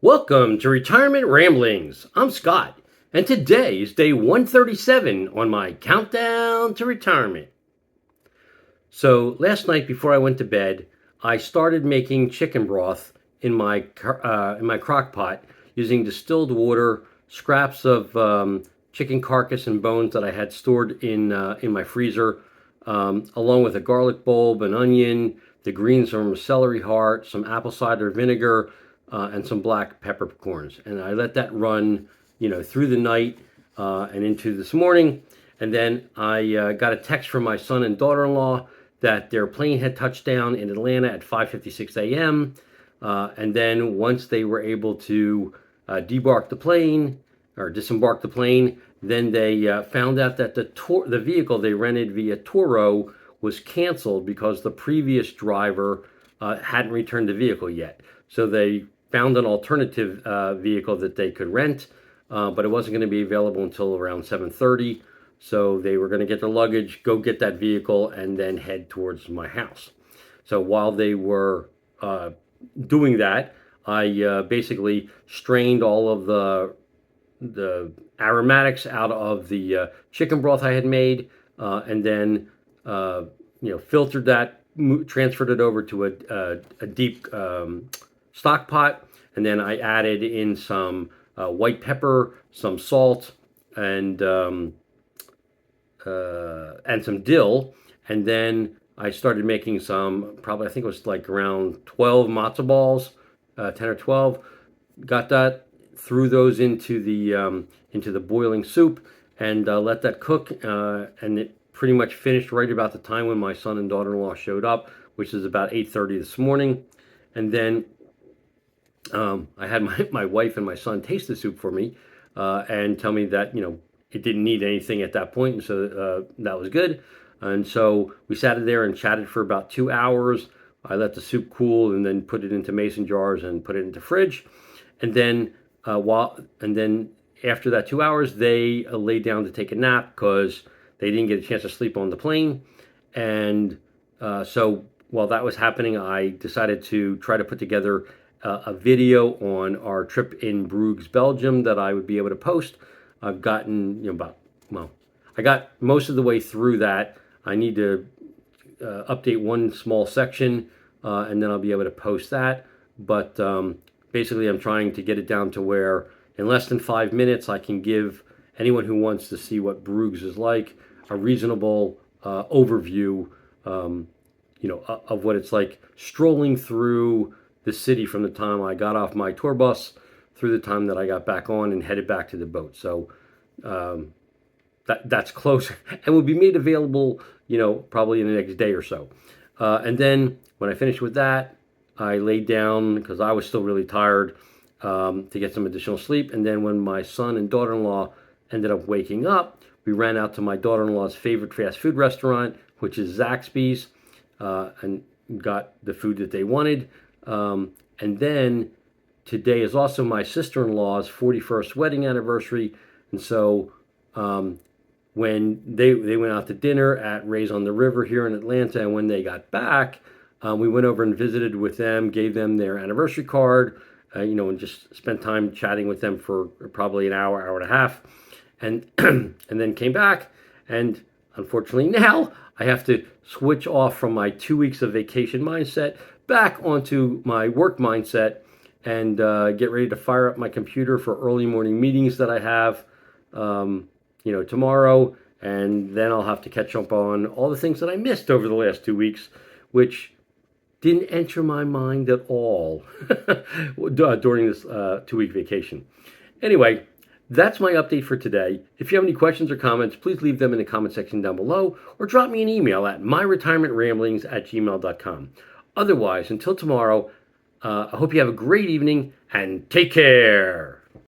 Welcome to Retirement Ramblings. I'm Scott, and today is day 137 on my countdown to retirement. So last night before I went to bed, I started making chicken broth in my crock pot using distilled water, scraps of chicken carcass and bones that I had stored in my freezer, along with a garlic bulb, an onion, the greens from a celery heart, some apple cider vinegar, and some black peppercorns. And I let that run, through the night and into this morning. And then I got a text from my son and daughter-in-law that their plane had touched down in Atlanta at 5:56 a.m. And then once they were able to disembark the plane, then they found out that the vehicle they rented via Turo was canceled because the previous driver hadn't returned the vehicle yet. So they found an alternative vehicle that they could rent, but it wasn't going to be available until around 7:30. So they were going to get their luggage, go get that vehicle, and then head towards my house. So while they were doing that, I basically strained all of the aromatics out of the chicken broth I had made, and then filtered that, transferred it over to a deep stock pot, and then I added in some white pepper, some salt, and some dill, and then I started making some, probably I think it was like around 12 matzo balls, 10 or 12. Got that, threw those into the boiling soup, and let that cook, and it pretty much finished right about the time when my son and daughter-in-law showed up, which is about 8:30 this morning. And then I had my wife and my son taste the soup for me and tell me that it didn't need anything at that point, and so that was good. And so we sat there and chatted for about 2 hours. I let the soup cool and then put it into mason jars and put it into fridge. And then after that 2 hours, they laid down to take a nap because they didn't get a chance to sleep on the plane. And so while that was happening, I decided to try to put together a video on our trip in Bruges, Belgium, that I would be able to post. I've gotten I got most of the way through that. I need to update one small section, and then I'll be able to post that. But basically, I'm trying to get it down to where in less than 5 minutes, I can give anyone who wants to see what Bruges is like a reasonable overview, of what it's like strolling through the city from the time I got off my tour bus through the time that I got back on and headed back to the boat. So that's close and will be made available, probably in the next day or so. And then when I finished with that, I laid down because I was still really tired to get some additional sleep. And then when my son and daughter-in-law ended up waking up, we ran out to my daughter-in-law's favorite fast food restaurant, which is Zaxby's, and got the food that they wanted. And then today is also my sister-in-law's 41st wedding anniversary. And so when they went out to dinner at Ray's on the River here in Atlanta, and when they got back, we went over and visited with them, gave them their anniversary card, and just spent time chatting with them for probably an hour, hour and a half, and and then came back. And unfortunately now I have to switch off from my 2 weeks of vacation mindset back onto my work mindset and get ready to fire up my computer for early morning meetings that I have, tomorrow. And then I'll have to catch up on all the things that I missed over the last 2 weeks, which didn't enter my mind at all during this 2-week vacation. Anyway, that's my update for today. If you have any questions or comments, please leave them in the comment section down below, or drop me an email at myretirementramblings@gmail.com. Otherwise, until tomorrow, I hope you have a great evening and take care.